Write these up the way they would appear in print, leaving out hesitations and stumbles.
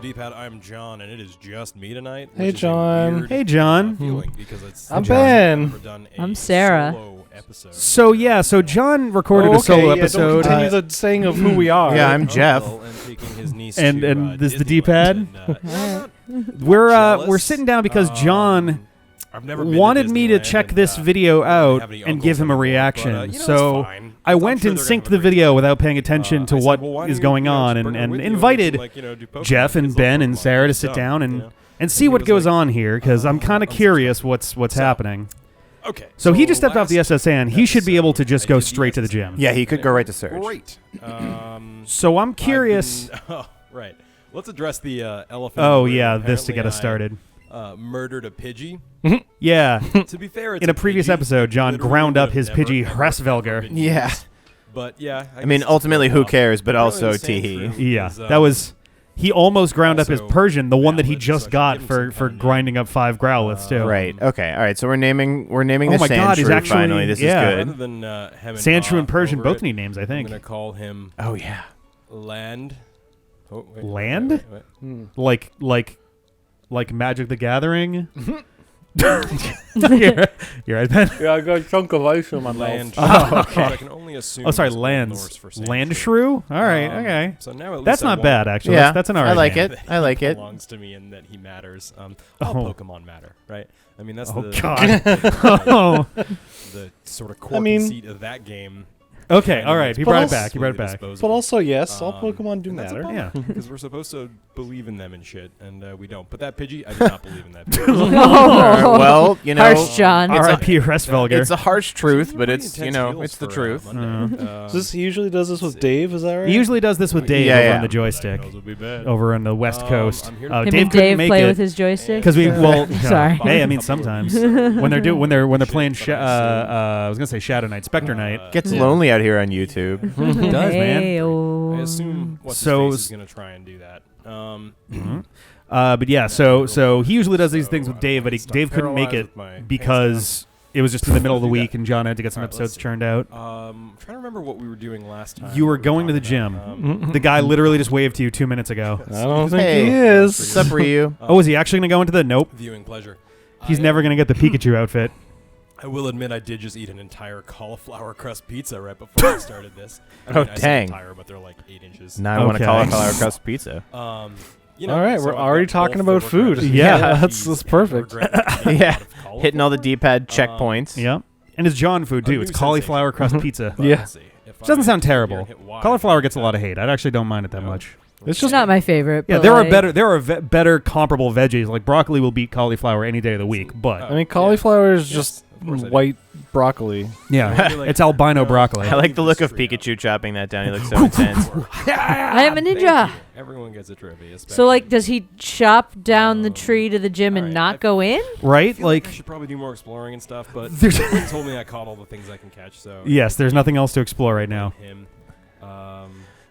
D-pad. I'm John, and it is just me tonight. Hey, John. Hey, John. Because it's I'm Ben. I'm Sarah. So John recorded a solo episode. Don't continue the saying of who we are. Yeah, I'm Jeff. And this is the D-pad. We're sitting down because John wanted me to check this video out and give him a reaction. So I went and synced the video without paying attention to what is going on and invited Jeff and Ben and Sarah to sit down and see what goes on here, because I'm kind of curious what's happening. Okay. So he just stepped off the SSN. He should be able to just go straight to the gym. Yeah, he could go right to Surge. Great. So I'm curious. Right. Let's address the elephant. Oh, yeah, this to get us started. Murdered a Pidgey. Yeah. To be fair, it's in a previous Pidgey. episode, John ground up his Pidgey Hresvelger. Yeah. But yeah. I mean, ultimately, who cares? But also, teehee. Yeah, that was. He almost ground up his Persian, the one that he just got for grinding up 5 Growliths too. Right. Okay. All right. So we're naming the my God, he's Sandshrew actually- finally. This yeah. is Rather good. than Sandshrew and Persian both need names, I I'm think. gonna call him Oh yeah. Land. Oh, wait, Land? wait. Like Magic the Gathering. You're right, Ben. Yeah, I got a chunk of ice in my Land. mouth. Oh, okay. I can only assume Oh, sorry, it's Old Lands. Norse for Sandshrew. Landshrew? All right, okay. So now at least That's I not won't- bad, actually. Yeah, That's an alright I like name. it. I like it. Belongs to me and that he matters. All Oh. Pokemon matter, right? I mean, that's Oh, the God. Oh. the sort of core mean- conceit of that game. Okay, all right. He brought it also- back. He brought it back. But also, yes, all Pokemon do matter. Yeah. Because we're supposed to believe in them and shit, and we don't. But that Pidgey, I do not believe in that Pidgey. Oh. Well, you know, Harsh, John. R.I.P. Hresvelger. it's a harsh truth, but Pretty it's intense heals it's the for, truth. Monday. He usually does this with Dave, is that right? He usually does this with Dave Yeah, over yeah. on the joystick, Diagnosis would be bad. over on the West Coast. I'm here to- Uh, Him Dave and couldn't Dave make play it with his joystick. because Sorry. Hey, I mean sometimes when they're playing I was gonna say Shadow Knight, Spectre Knight. Gets lonely out here on YouTube. It does, man. Hey-o. I assume what's So- his face is going to try and do that. But yeah, so he usually does these things with Dave, but Dave couldn't make it because it was just in the middle of the week and John had to get some episodes churned out. I'm trying to remember what we were doing last time. You were going to the gym. The guy literally just waved to you 2 minutes ago. I don't think Hey, he is. What's up, Ryu? Oh, is he actually going to go into the? Nope. Viewing pleasure. He's never going to get the Pikachu outfit. I will admit I did just eat an entire cauliflower crust pizza right before I started this. I Oh, I say dang. entire, but they're like 8 inches. Now I want to Okay. cauliflower crust pizza. You know, All right, so we're I've already got talking both about the workarounds. food. Yeah, that's perfect. Yeah. Hitting all the D-pad checkpoints. Yeah. And it's John food, too. A It's new cauliflower crust pizza. Yeah. It doesn't sound terrible. Cauliflower gets a lot of hate. I actually don't mind it that much. It's It's just not my favorite. Yeah, but there are like- better comparable veggies. Like broccoli will beat cauliflower any day of the week, but I mean, cauliflower is Yes, just of course I do. white broccoli. yeah, it's albino broccoli. I like the look of Pikachu chopping that down. He looks so intense. I am a ninja. Everyone gets a trophy. So, like, does he chop down the tree to the gym and Alright, not go in? Right? I Like, should probably do more exploring and stuff, but There's- someone told me I caught all the things I can catch. So yes, there's nothing else to explore right now. Him.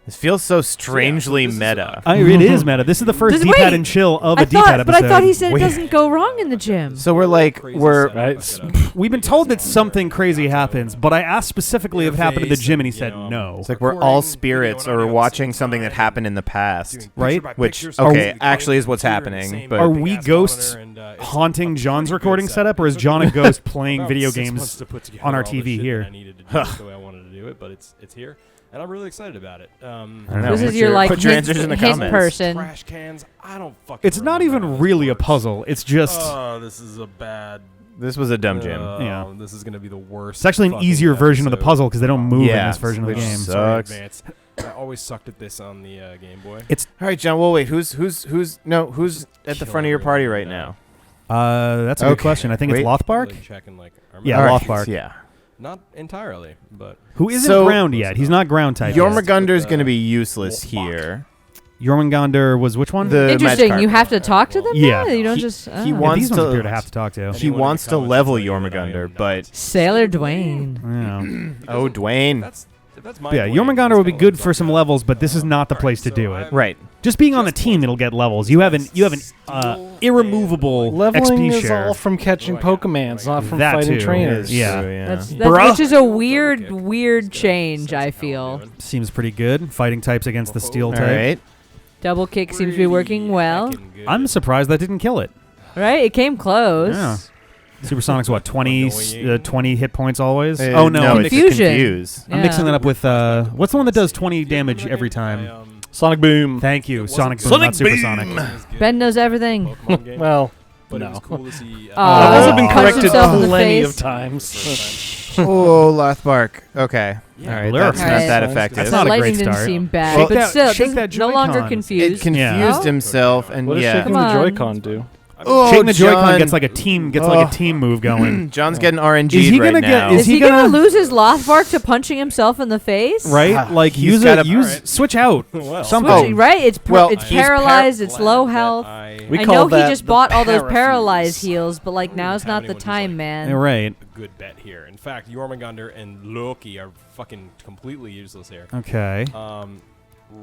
This feels so strangely this is meta. It is meta. This is the first Does- D-pad wait, and chill of a I D-pad thought, episode. but I thought he said it Wait. doesn't go wrong in the gym. So we're like, We've been told that something crazy happens, but I asked specifically if it happened at the gym, and he said no. it's like we're all spirits or we're watching something that happened in the past. Right? Which, Are okay, we- actually is what's happening. But Are we ghosts haunting John's recording setup, or is John a ghost playing video games on our TV here? I needed to do it the way I wanted to do it, but it's here, and I'm really excited about it. I don't know. This Put is your, like, put your hit, answers in the hit comments. person. Trash cans. I don't fucking. It's not remember how even this really a works. puzzle. It's just Oh, this is a bad. this was a dumb gym. Yeah. This is gonna be the worst. it's actually an fucking easier version of the episode. puzzle because they don't move Yeah, in this version of the which game. sucks. Sorry, advance. I always sucked at this on the Game Boy. All right, John. Well, wait. Who's at the front of your party right now? That's a good Okay. question. I think Wait. it's Lothbark. Really checking, like, our Yeah, All right, Lothbark. Yeah. Not entirely, but Who isn't So- ground yet? He's not ground type. yet. Jormungandr's going to be useless here. Jormungandr was which one? The Interesting. Magikarp. You have to talk to them Yeah. now? You don't He- just... he oh. Yeah, wants these ones to- appear to have to talk to. He Anyone in wants the to comments level will tell you that I am Jormungandr, not. but Sailor Dwayne. Yeah. oh, Dwayne. That's my Yeah, Dwayne. Jormungandr He's would be gonna good look for some up. levels, but this is not the place to so do I- it. Right. Just being on the team, it'll get levels. You have an irremovable Leveling XP is share. all from catching Pokemons, not from That fighting too. trainers. Yeah. True, That's Bruh. which is a weird change, I feel. Seems pretty good. Fighting types against the steel All type. right. Double kick seems to be working well. I'm surprised that didn't kill it. Right? It came close. Yeah. Supersonic's what, 20 hit points always? No, no, it's Confusion. confuse. I'm mixing that up with what's the one that does 20 damage every time? Sonic Boom. Thank you, Sonic Boom, not Supersonic. Ben knows everything. Well, But no. it was cool to see. Those have been punched corrected himself in the plenty face. of times. Oh, Lothbark. Okay. Yeah. All right. Blur. That's not Alright. that effective. That's not a Lightning great didn't start. seem bad, Well, but still, shake that no longer Joy-Con. It confused. confused Oh. himself, and What does shaking Come the on. Joy-Con do? Oh, Shaking the Joy-Con John. gets like a team move going. John's getting RNG'd Is he right gonna get- now. Is he gonna lose his Lothbark to punching himself in the face? Right? Like He's switch out. Well, Something. Right? It's Well, it's he's paralyzed. It's low health. We I call know he that just the bought all those parafuse. paralyzed heals, but like now's not the time, man. You're right. A good bet here. In fact, Jormungandr and Loki are fucking completely useless here. Okay.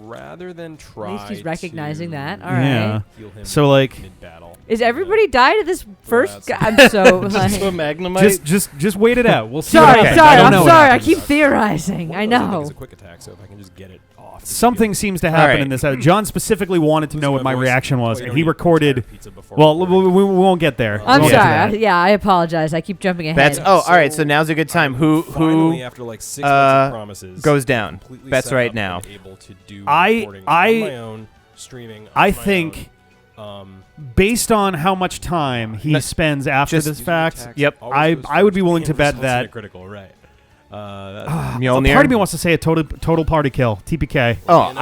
Rather than try. At least he's recognizing to that. All Yeah. right. heal him So, like- mid-battle. Is everybody died at this first? That's- I'm so Just like, a Magnemite. just wait it out. We'll see. what sorry, happens. I sorry. don't I'm know what sorry. I happens. keep theorizing. I It's know. a quick attack, so if I can just get it off. Something seems to happen right. in this. John specifically wanted to know what my reaction was, and he Pizza recorded. before Well, recording. we won't get there. I'm We'll get to that. sorry. Yeah, I apologize. I keep jumping ahead. Bets. Oh, all right. So now's a good time. Who Finally, after like 6 months of promises, goes down? completely Bets set right up now. and able to do I- recording I- on my own, streaming on I my think, own. based on how much time he No, spends after just this fact, Yep. I would be willing to bet that. Critical, right? A Mjolnir. part of me wants to say a total party kill. TPK. Oh,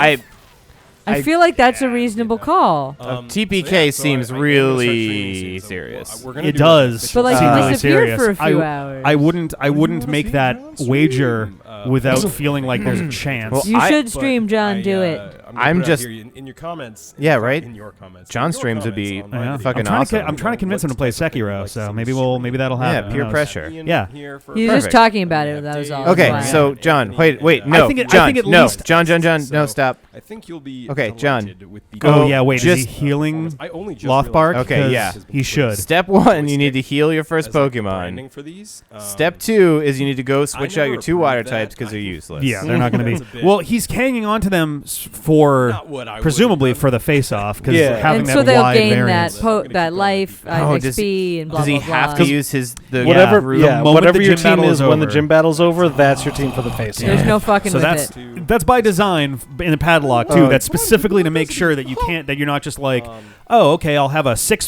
I feel like that's a reasonable call. TPK seems really serious. It does. But like seem he really disappeared serious. for a few hours. I wouldn't make that wager without feeling like there's a chance. Well, You I- should stream, John. Do it. I'm just- in your comments. Yeah, right? In your comments. John's In your streams would be comments on my Yeah. video. fucking I'm awesome. trying to convince him to play Sekiro, so maybe that'll happen. Yeah, peer Who knows? pressure. Yeah. He was Perfect. just talking about it. That was all. Okay, That's why. so John, wait, no, I think John, at no, least- John, no, stop. I think you'll be Okay, John, delighted with the go- Oh yeah, wait. just- Is he healing I only just Lothbark? realized Okay, that yeah. this has been He should. Step one, you need to heal your first as, like, Pokemon. branding for these. Step two is you need to go switch out never your two approved water that. types because they're useless. Yeah, they're not going to That's a be. bit- Well, he's hanging on to them for Not what I presumably would've for the face-off because Yeah. having And that so they'll wide gain variance. that life, Oh, does XP, and blah Does he blah blah. have to use the Whatever, the yeah, moment whatever the your gym team battle is is when the over. gym battle's over, that's your team for the face. There's no fucking So with that's it. that's by design in the padlock too. Oh. That's specifically to make sure that you can't that you're not just like, oh, okay, I'll have a six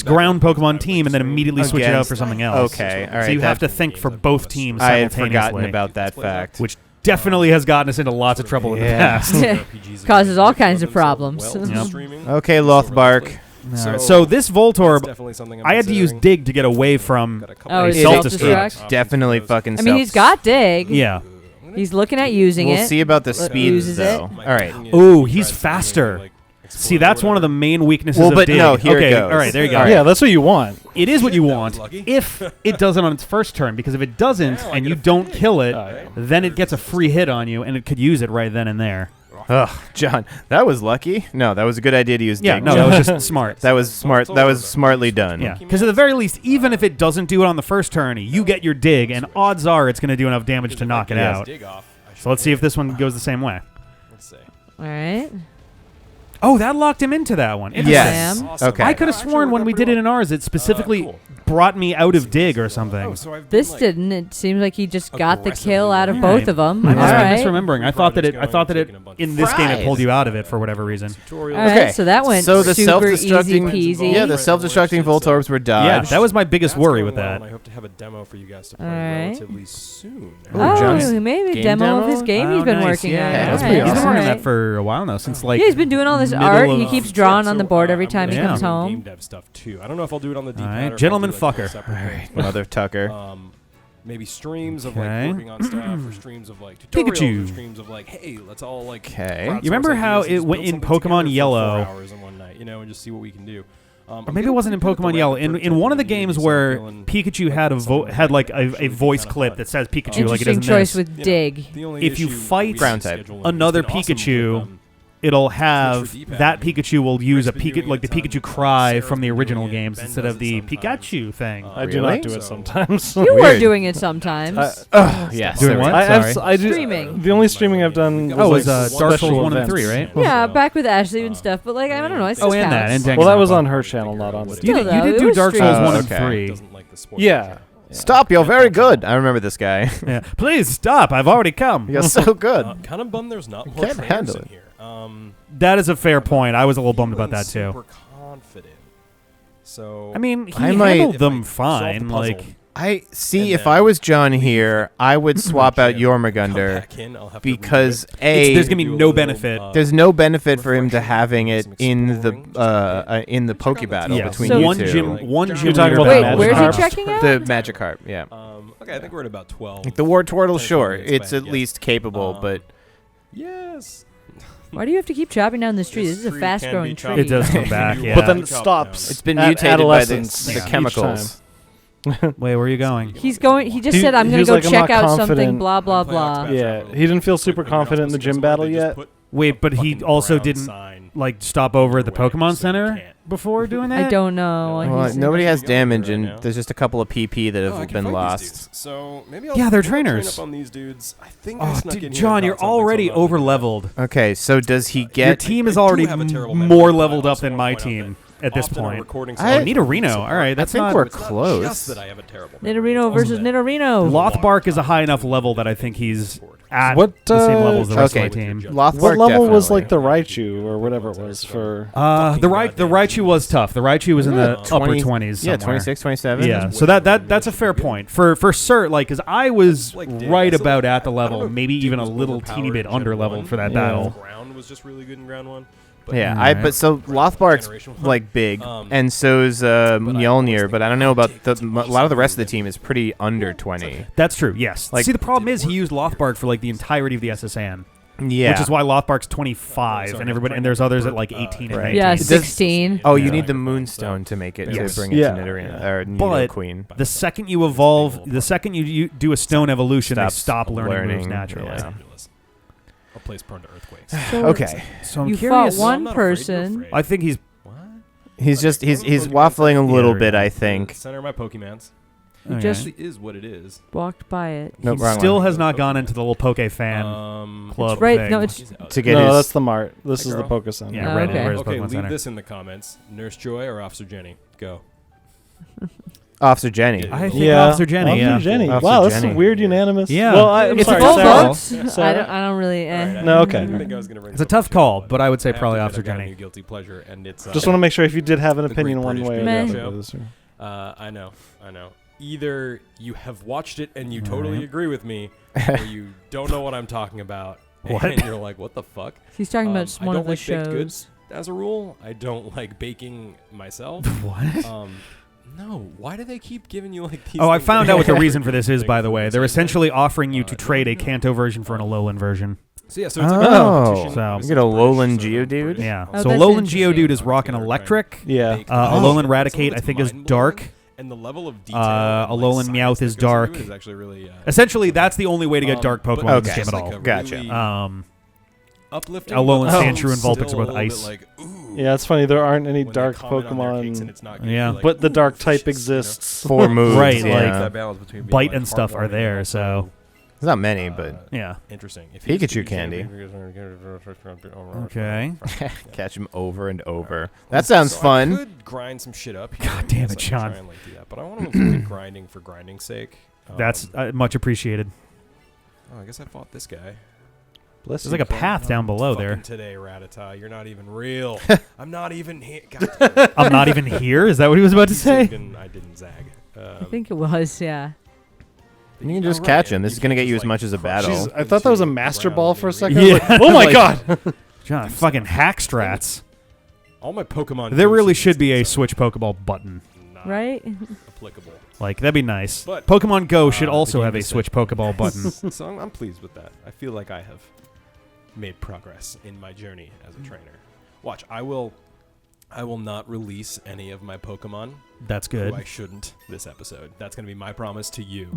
ground Pokemon team and then immediately switch it out for something else. Okay, all right. So you have to that- think for both teams I had simultaneously. forgotten about that fact. which definitely has gotten us into lots of trouble in the Yeah. past. Causes all kinds of problems. Okay, Lothbark. So this Voltorb, definitely something I had to use Dig to get away from. Oh, It- his self-destruct? Definitely fucking. I mean, he's got dig. Yeah. He's looking at using We'll it. see about the speeds uses it. though. All right. Ooh, he's faster. See, that's one of the main weaknesses Well, of but Dig. no, here it okay, goes. all right, there you go. All right. Yeah, that's what you want. It is what you That want was lucky. if it does it on its first turn, because if it doesn't and you don't kill it, then it gets a free hit on you, and it could use it right then and there. Ugh, John, that was lucky. No, that was a good idea to use. Yeah, Dig. no, that was just smart. That was smart. That was smartly done. Yeah, because at the very least, even if it doesn't do it on the first turn, you get your Dig, and odds are it's going to do enough damage to knock it out. So let's see if this one goes the same way. Let's see. All right. Oh, that locked him into that one. Yes. Sam. Okay. I could have sworn when we did it in ours, it specifically brought me out of Dig or something. This didn't. It seems like he just got the kill out of All both right. of them. I All must be right. misremembering. I thought that it in this game it pulled you out of it for whatever reason. All right. So that went So the super easy self-destructing, peasy. yeah, the self-destructing Voltorbs were Yeah, dodged. that was my biggest worry with And I that. hope to have a demo for you guys to play All right. relatively soon. Oh, John's Oh, maybe a game demo of demo? his game Oh, he's been nice. working Yeah, on. that's All pretty right. He's been working on All that for a while now, since like yeah, he's been doing all this middle art. of- He keeps drawing on the board every time he Yeah. comes Game home. dev stuff too. I don't know if I'll do it on the D-pad. All right, or if I'll gentleman do, like, fucker. a separate thing. Mother Tucker. Maybe streams of Okay. like working on stuff, or streams of like tutorials, Pikachu. or streams of like, hey, let's all like. Okay. crowdsource You remember how ideas and it just went build in something together Pokemon for Yellow? 4 hours in one night, and just see what we can do. Or maybe it wasn't in Pokemon Yellow. In one of the games where Pikachu had like a voice clip that says Pikachu like it does Interesting in choice this. with Dig. If you fight Ground type another Pikachu, it'll have for D-pad. that Pikachu will use a Rick's been doing like the it a ton. Pikachu cry Sarah's from the been original doing it. games Ben instead does of it the sometimes. Pikachu thing. I do Really? not do it So- sometimes. You were Weird. doing it sometimes. Yes. Doing there we what? go. I do. Streaming. The only streaming I've done Oh, was it like was Dark Souls special 1 and events. 3, right? yeah, So, back with Ashley and stuff, but like I don't know. It Oh, still and that, counts. and Dang Well, that was Zappa. on her channel, not on. You Still, did, though, you did it do was Dark Souls streamed. 1 and Okay. 3. Doesn't like the sports Yeah. channel. Stop! You're very good. I remember this guy. Yeah. Please stop. I've already come. You're so good. Kind of bummed there's not more Can't trainers handle in it. here. That is a fair point. I was a little bummed about that too. Super confident. So I mean, he I might- handled if them I solve the fine. puzzle, Like, I see. And If then I was John here, I would swap out Jim, come Jormungandr back in, I'll have to because there's gonna be do a no little, benefit. there's no benefit for him to refreshing, having do it some in exploring, just the Poke battle yeah. between So- you one two. gym, one You're gym. talking leader about Wait, battle. where's he Magikarp? checking out? The Magikarp, yeah. Okay, I think we're at about 12. Like the War Turtle, sure, 10 minutes it's back, at yes. least capable, but Yes. Why do you have to keep chopping down this tree? This is a tree fast-growing can tree. be It does come Can back, you yeah. But then it chop down? stops. it's been at mutated by the adolescence the each chemicals. Wait, where are you going? He's going. He just He- said, "I'm he gonna was go like, "I'm check not out something." confident. Blah blah I'm playing blah. Xbox. Yeah, he didn't feel super confident in the gym battle yet. Wait, but he Fucking also brown didn't sign like stop over at the your way, Pokemon so you Center can't. before doing that. I don't know. No, Well, He's- nobody has Actually going damage, right and now. there's just a couple of PP that Oh, I have can been fight these lost. dudes. So maybe I'll Yeah, they're train trainers. up on these dudes. I think I Oh, snuck dude, in here John, and you're got something, so already I'm not over doing leveled. Okay, so does he Your get? team is I do already have a terrible memory, more but I leveled up also than wanna my point out team that at this often on point. recordings, I- I'll Nidorino. release All right, it. that's think not. we're It's not close. just that I have a terrible memory, Nidorino it's versus also that Nidorino. Lothbark is a high enough level that I think he's at What, the same level as the rest okay. of my team. Lothbark What level was definitely. like the Raichu or whatever it was for? The Raichu was tough. The Raichu was in the Yeah, upper 20 20s. Yeah, somewhere. 26, 27. Yeah, so that's a fair point for cert, like, because I was Like, right so, about like, at the I don't level, know if maybe Duke even a was little teeny overpowered bit in under Gen level 1, for that and battle. Ground was just really good in round 1. But Yeah, Alright. but so Lothbark's Generation like big, Um, and so's always Mjolnir, think but I don't know about take a most lot of the of rest of them. the team is pretty under 20. That's true. Yes. Like- See, the problem is he used Lothbark for like the entirety of the SSN, Yeah, which is why Lothbark's 25, Sorry, and everybody and there's others at like 18 and Right. 19. Yeah, It does- 16. Oh, you Yeah. need the Moonstone to make it Yes. to bring it Yeah. to Nidorino or But Nidoqueen. the second you evolve, the second you do a stone evolution, they Stops stop learning moves learning, naturally. yeah. A place prone to earthquakes. So Okay, So I'm You curious. fought one I'm not afraid, you're person. afraid. I think he's What? he's just he's Pokemon waffling a Center. little Yeah, bit, yeah. I think. Center of my Pokemons. You okay. just Actually is what it is. walked by it. Nope, he wrong still one. has not gone into the little Poke fan club It's right- thing. no, it's- To get No, his that's the Mart. This Hey, is the girl. Poke Center. Yeah, Oh, right okay. in where's Okay, Pokemon leave Center. this in the comments. Nurse Joy or Officer Jenny? Go. Officer Jenny. I think Yeah, Officer Jenny. Officer Yeah. Jenny. Officer Wow, that's Jenny. weird unanimous. Yeah. Well, I'm It's sorry, full Sarah. votes. Sarah? I don't really. No, okay. It's a tough call, but I would say probably Officer Jenny. Guilty pleasure, and it's. Just want to make sure if you did have an The opinion Great one British way or Meh. the Show. other. I know. Either you have watched it and you All totally right. agree with me, or you don't know what I'm talking about, What? and you're like, "What the fuck?" He's talking about I one don't of the like baked shows. goods as a rule. I don't like baking myself. What? No. Why do they keep giving you like these? Oh, I things found that out what the are reason for this is, things by the that way. are They're so essentially offering you to no, trade a no. Kanto version for an Alolan version. So yeah, so it's like Oh. a competition. So- but You get a it's Alolan British, so Geodude? British. Yeah. Oh, So that's Alolan interesting. Geodude is rocking electric. Yeah. Alolan Some Raticate, of I it's think, is mind-blowing, dark. and the level of detail. Alolan Meowth is dark. Is actually really, Essentially, that's the only way to get dark but Pokemon in okay. this game it's at like all. a Gotcha. really uplifting. Alolan but Sandshrew and still Vulpix are a both little ice. bit like, ooh, Yeah, it's funny. There aren't any when they dark comment on their cakes and Pokemon, it's not good, Yeah. you're like, but the ooh, dark type vicious, you know? exists. 4 moves. Right, yeah. like- That balance between being, Bite like, and stuff are heartwarming there, and so also, There's not many, but yeah. interesting. If Pikachu you candy. Okay. catch him over and over. That sounds So I fun. could grind some shit up. Here. God damn I it, guess I could Sean. try and, like, do that, but I want to avoid grinding for grinding's sake. That's much appreciated. Oh, I guess I fought this guy. Bless There's you. like a path down below Fucking there. Today, Rattata, you're not even real. I'm not even here. I'm not even here? Is that what he was about to say? I didn't zag. I think it was, yeah. You can just catch him. This is gonna get you as much as a battle. Jeez, I thought that was a Master Ball for a second. Yeah. Like, oh my Like- god! John, fucking hack strats. All my Pokemon. There really use should be a instance Switch Pokeball button. are not Right? applicable. Like, that'd be nice. But, Pokemon Go should the also game have a is set. Switch Pokeball button. So I'm pleased with that. I feel like I have made progress in my journey as a trainer. Watch, I will I will not release any of my Pokemon. That's good. Who I shouldn't this episode. That's going to be my promise to you.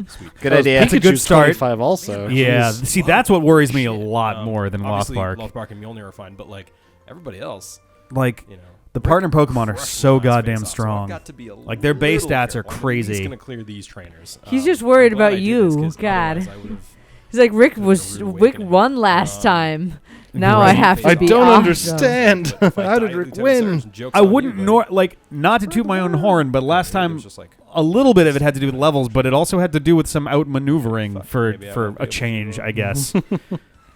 Sweet. Good idea. That's a good start. 25 also. Yeah. Jeez. See, that's what worries me a lot more than obviously, Lothbark. Lothbark and Mjolnir are fine, but like everybody else, Like, you know, the partner Pokemon are so crushed my goddamn face off, so I've strong. got to be a Like, their base little stats are careful. I'm crazy. He's going to clear these trainers. He's just worried I'm glad about I did you. this 'cause God. otherwise I would've- He's like, Rick There's a rude Rick awakening. won last time. Now I Right. have to I be don't awesome. understand. If I How die did Rick Lieutenant win? Saracen, joke's I on wouldn't you, nor buddy. like not to toot my own horn, but last It time was just like, a little bit of it had to do with levels, but it also had to do with some outmaneuvering Fuck, for maybe I for won't be a able to change, do I it. guess.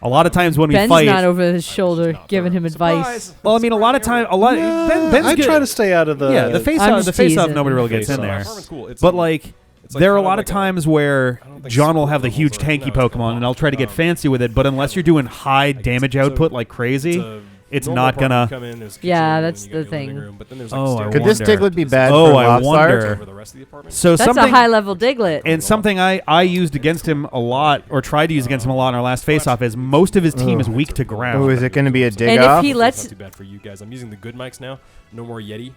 A lot of times when we Ben's fight, not over his shoulder not giving there. him advice. Surprise! well, I mean, a lot of time, Ben's I good. try to stay out of the. the face I'm off, just the face off, teasing. nobody really gets in Face-off. there. Farmer's cool. It's But a- like, it's like there are a kinda lot of like a- times where I don't think John will sport have the levels huge are- tanky no, it's Pokemon, called and I'll try to get um, fancy with it. But unless you're doing high guess damage so output like crazy, it's normal not part, gonna. you come in, there's a Yeah, kitchen, that's and you got the your living thing. room, but then there's, like, Oh, I stairs Could this wonder. Diglett be bad Oh, for I Lothbark? wonder. over the rest of the apartment. So That's something a high level Diglett. and something I used against him a lot, or tried to use against him a lot in our last face-off, is most of his team is weak to ground. Oh, is it going to be a dig And if off? he It's lets- not too bad for you guys. I'm using the good mics now. No more Yeti.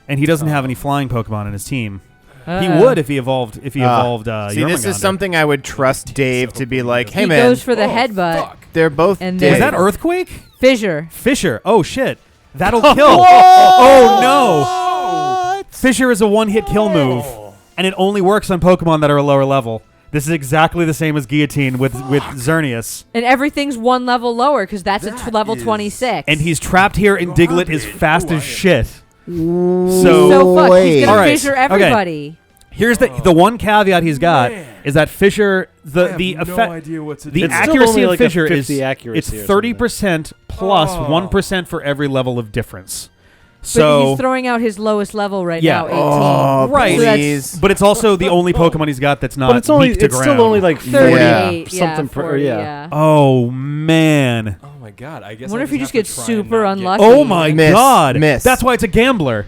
And he doesn't have any flying Pokemon in his team. He Uh, would if he evolved. If he evolved. See, this is Jormungandr. something I would trust Dave to be like, hey, He man, goes for the Oh, headbutt. fuck. they're both And Dave. Was that Earthquake? Fissure. Fissure. Oh shit. That'll kill. Oh no. Fissure is a one-hit kill move, and it only works on Pokemon that are a lower level. This is exactly the same as Guillotine with Xerneas. And everything's one level lower because that's level 26. And he's trapped here, and Diglett is fast as shit. so So fucked. He's gonna All right. fissure Okay. everybody. here's the one caveat he's got is that Fissure the effect. idea what to The It's still accuracy only of like a Fissure is 50 accuracy it's or something. 30% plus 1% for every level of difference. But So he's throwing out his lowest level right Yeah. now, 18. Oh, Right. So that's please. but it's also the only Pokemon he's got that's not But it's only weak to it's ground. still only like 38, yeah, something per 40, yeah. Oh man. Oh my god! I guess. I wonder if he just just have gets to try and super not get- unlucky. Oh my Miss, god. miss. That's why it's a gambler.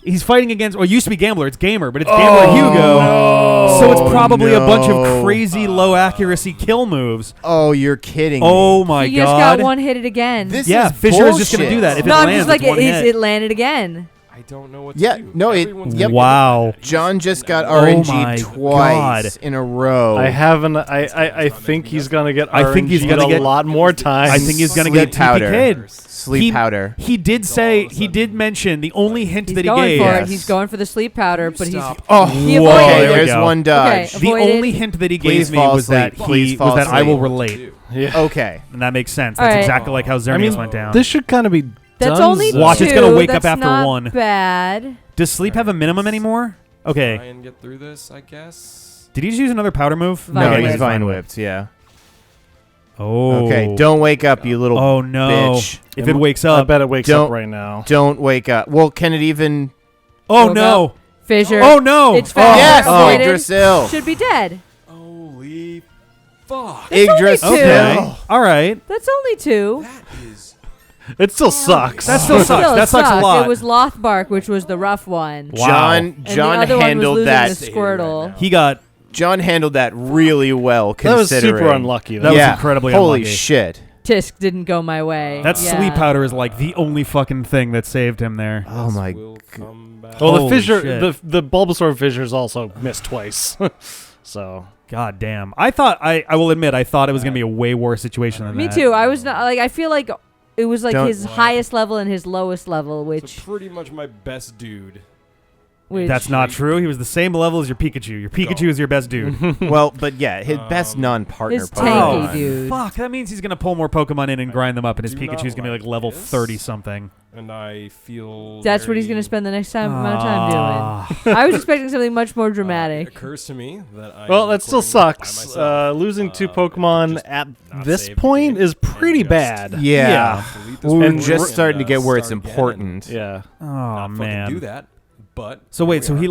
He's fighting against, or it used to be Gambler. It's Gamer, but it's Gambler Hugo. So it's probably a bunch of crazy low accuracy kill moves. Oh, you're kidding Oh me. my He just god. got one hit it again. This Yeah, is Fissure is just gonna bullshit. do that. If no, it I'm lands, just like, it's one hit. it landed again. I don't know what to Yeah, do. no, it- Everyone's yep. Wow. John just got Oh RNG my twice God. in a row. I haven't. I think he's gonna get. I think he's gonna a get- lot more times. I think he's gonna Slip get powder. TPK'd. Sleep He- powder. He did say, he did mention the only hint He's that he going gave. for Yes. it. He's going for the sleep powder, but Stop. Oh, He Whoa, avoided. okay, there we there's go. one dodge. Okay. The Avoided. only hint that he Please gave me fall was that asleep. Please he fall was that I will asleep. relate, Yeah. Okay. and that makes sense. All That's right. exactly like how Xerneas I mean, went down. this should kind of be. that's done. only Watch, two. it's gonna wake up That's after not one. bad. Does Sleep have a minimum anymore? Try Okay. and get through this, I guess. Did he just use another powder move? Vine No, Whip. he's Vine vine Whip. whipped. Yeah. Oh. Okay. Don't wake up, you little Oh no! bitch. If it wakes I up. bet it wakes Don't- up right now. Don't wake up. Well, can it even? Oh Woke no! Fissure. Oh no! It's Oh, fast. Yes, avoided. Yggdrasil. Should be dead. Holy fuck! Yggdrasil. Okay. All right. That's only two. That is. It still sucks. That still sucks. Still, it That sucks a sucked. lot. It was Lothbark, which was the rough one. Wow. John And John the other one was handled losing that. the Squirtle. He got. John handled that really well. That was Considering. super unlucky. That was Yeah. incredibly Holy unlucky. shit. Tisk didn't go my way. That Yeah. sleep powder is like the only fucking thing that saved him there. Oh my. Will come back. Well, the Holy fissure, shit. the Bulbasaur fissures also missed twice. So God damn. I thought I will admit I thought it was gonna be a way worse situation than Me that. too. I was not like. I feel like it was like Don't- his highest level and his lowest level, So which pretty much my best dude. That's not true. He was the same level as your Pikachu. Your Pikachu is your best dude. Well, but yeah, his best non-partner his Pokemon. tanky dude. Fuck, that means he's gonna pull more Pokemon in and grind them up, and his do not Pikachu's gonna be like like level this. 30 something. And I feel. That's what he's very- gonna spend the next amount of time Ah. doing. I was expecting something much more It dramatic. occurs to me that I. well, am that still recording by sucks. myself. Losing two Just Pokemon at not this save the point game is pretty and just bad. Yeah. delete this We're recording just and, starting to get where it's start again important. Yeah. Oh and not fucking man. do that. But So wait, so here we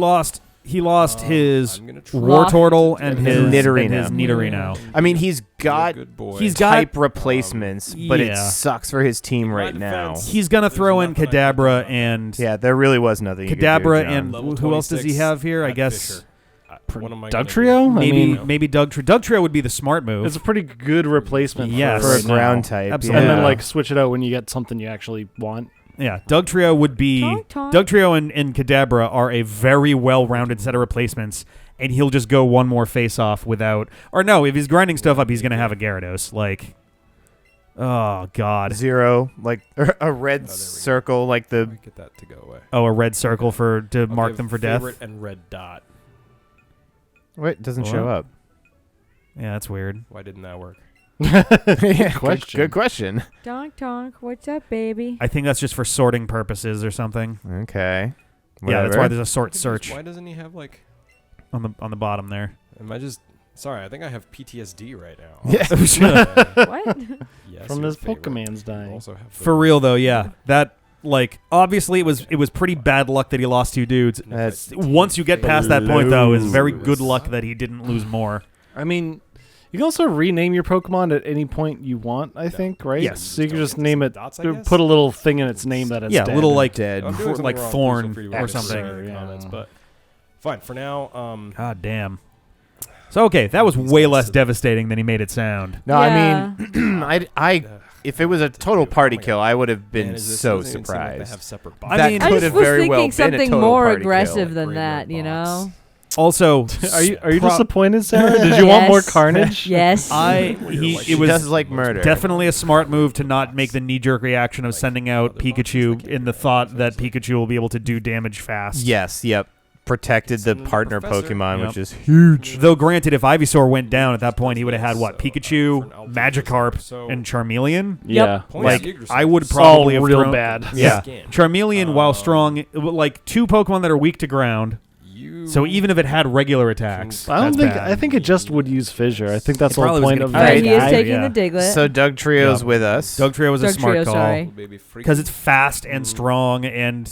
he are. lost his I'm gonna try Wartortle to and do his this. Nidorino. and his Nidorino. I mean, he's Be a got good boy. he's got- type replacements, but it Yeah. sucks for his team right Right now. defense. He's gonna There's throw in nothing I can do Kadabra about and Yeah, there really was nothing. you could do, Kadabra John. and Level who else does he 26 have here? I at guess Fisher. What am I Doug gonna Trio? do? I maybe mean, maybe Doug Trio. Doug Trio would be the smart move. it's a pretty good replacement Yes. for a right now. ground type. Absolutely. And then yeah. like switch it out when you get something you actually want. Yeah, Dugtrio would be... Tonk, tonk. Dugtrio and Kadabra are a very well-rounded set of replacements, and he'll just go one more face-off without... Or no, if he's grinding stuff up, he's going to have a Gyarados. Like... Oh, God. 0, like a red circle, like the... Get that to go away. Oh, a red circle to mark them for death? Favorite and red dot. What? Doesn't What? show up. Yeah, that's weird. Why didn't that work? Yeah, question. Good question. Donk, donk. What's up, baby? I think that's just for sorting purposes or something. Okay. Yeah, that's Whatever. why there's a sort search Why doesn't he have like... on the bottom there. Am I just... Sorry, I think I have PTSD right now. Yeah. What? Yes, From your his favorite. Pokemon's dying. Also have the- For real though, yeah. That like obviously it was pretty bad luck that he lost 2 dudes. That's Once you get past that point though, it's very good luck that he didn't lose more. I mean, you can also rename your Pokemon at any point you want, I think, right? Yes. So you can Don't just get name some it, dots, I guess? put a little thing in its name that it's Yeah, dead. little like dead. I'm doing something like wrong, thorn please feel free to or write something. in the Yeah. comments, but fine for now. God damn. So okay, that was way less devastating than he made it sound. No, Yeah. I mean, I if it was a total party kill, I would have been Man, is this- so doesn't even seem like they have surprised. separate I That mean- I could just have was very thinking well been a something total more party aggressive kill. than Great that, red you know? box. Also, Are you Pro- disappointed, Sarah? Did you want more Yes. carnage? Yes. She it was does like murder. definitely a smart move to not make the knee-jerk reaction of sending out Pikachu in the thought that Pikachu will be able to do damage fast. Yes. Yep. Protected the partner Professor. Pokemon, Yep. which is huge. Though granted, if Ivysaur went down at that point, he would have had what? Pikachu, Magikarp, and Charmeleon. Yeah. Like I would probably have real thrown, bad. Yeah, Skin. Charmeleon, while strong, like 2 Pokemon that are weak to ground. So even if it had regular attacks, I don't that's think. bad. I think it just would use Fissure. I think that's It the whole probably was point gonna of keep that. But he is guy, taking yeah. the Diglett. So Doug Trio's Yep. with us. Dugtrio was a Doug smart Trio, call sorry. because it's fast and strong and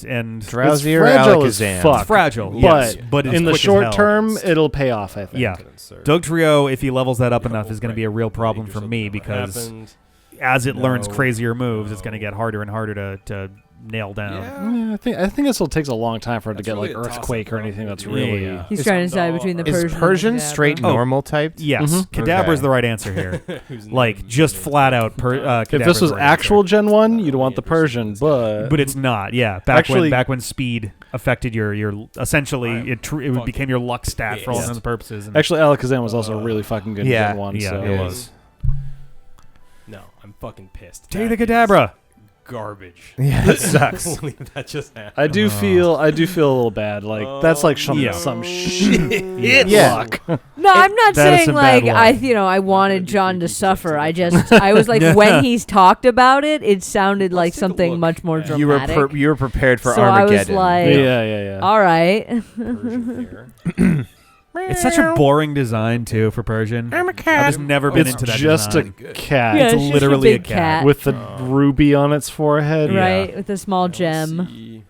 Drowsy or fragile as Alakazam? fuck. it's fragile. But yes, but it's in the quick as short hell. term, it'll pay off. I think. Yeah. Dugtrio, if he levels that up enough, is going to be a real problem for me because as it learns crazier moves, it's going to get harder and harder to nail down. Yeah, I think this will take a long time for it to That's get really like a toss-up, Earthquake or though. anything that's Yeah. really. He's trying to decide between the Is Persian. Persian and straight Kadabra. normal typed? Yes, Mhm. Kadabra is Okay. the right answer here. like just flat out. If Kadabra's this was the right actual answer. Gen 1, you'd want the Persian, But it's not. Yeah, Actually- back when speed affected your essentially it became your luck stat for all pissed. intents and purposes. And actually Alakazam was also really fucking good Yeah. in Gen 1. Yeah, so. it was. No, I'm fucking pissed. Take the That is Kadabra. Garbage. Yeah, that sucks. That just happened. I do feel a little bad. Like that's like some Yeah. shit Yeah. luck. No, I'm not That is saying some bad like luck. I wanted John to suffer. I was like when he's talked about it, it sounded like take a something look much more at- dramatic. You were prepared for So I was Armageddon. like- Yeah. All right. Persian here. It's such a boring design too for Persian. I've just never been It's into that just design. a cat Yeah, It's it's just literally a big cat. with the ruby on its forehead. Yeah. Right, with a small gem. See.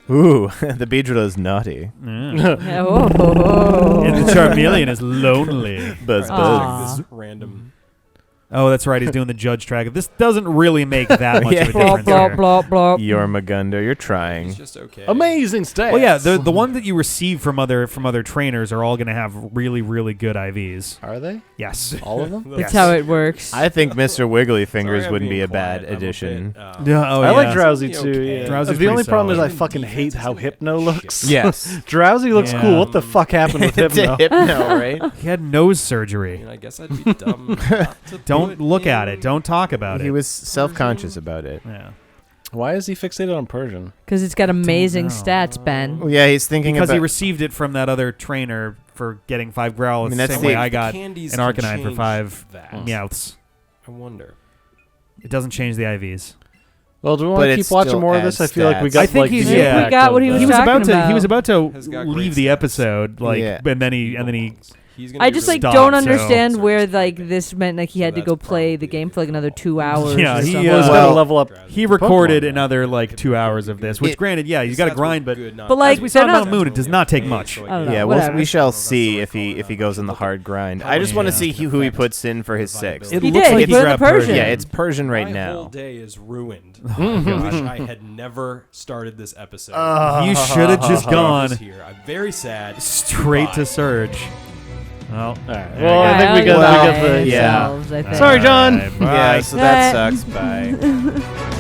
Ooh, the Beedrill is naughty. Yeah. Oh. And the Charmeleon is lonely. Buzz Aw. buzz. This random. Oh, that's right. He's doing the judge track. This doesn't really make that much Yeah. of a Blah difference. blah here. blah blah. You're Magunda. You're trying. It's just okay. Amazing stats. Well, yeah, the one that you receive from other trainers are all going to have really, really good IVs. Are they? Yes. All of them? That's Yes. how it works. I think Mr. Wiggly Sorry, Fingers I'm wouldn't be being a bad quiet. I'm addition. bit, Yeah, oh, I yeah. like Drowsy It's too. okay. Yeah. Drowsy's The only pretty problem is solid. I fucking hate how Hypno looks. Yes. Drowsy looks Yeah. cool. What the fuck happened with To Hypno? Hypno, right? He had nose I surgery. mean, I guess I'd be dumb. Not to Don't put look at it. in- Don't talk about He it. was self-conscious about it. Yeah. Why is he fixated on Persian? Because it's got amazing know. stats, Ben. Well, yeah, he's thinking Because about. he received it from that other trainer for getting 5 Growlithe. I mean, the that's same the- way I got Candies an can Arcanine for change 5 that. Meowths. I wonder. It doesn't change the IVs. Well, do we But want to it keep watching still more of this? I adds feel like we stats. got I think like he's- the yeah. impact We got of what he the- was He was talking about to. He about. was about Has to got leave great the stats. episode, like, Yeah. and then he. He's gonna I be just really like Stop, don't so- understand so where it's like typing. this meant like he So had to go that's play the probably game for like another 2 difficult. hours. Yeah, or he, something. Well, he's uh, got to Well, level up. He Pokemon recorded now. another like 2 hours of this, which It- granted, yeah, he's got to grind, but But, like, as we saw they're Mount not- Moon, it does not take much. I don't know. Yeah, whatever. we shall see if he goes on the hard grind. I just want to Yeah. see who he puts in for his 6th. It He looks did. like He he's put in the grabbed Persian. Yeah, it's Persian right My whole now. day is ruined. Oh, I God. wish I had never started this episode. You should have just I gone was here. I'm very sad. straight to Bye. Surge. Well, All right. there Well, you I go. think we got Well, the yeah. ourselves, I think. Sorry, John. Bye. Yeah, so that Bye. sucks. Bye.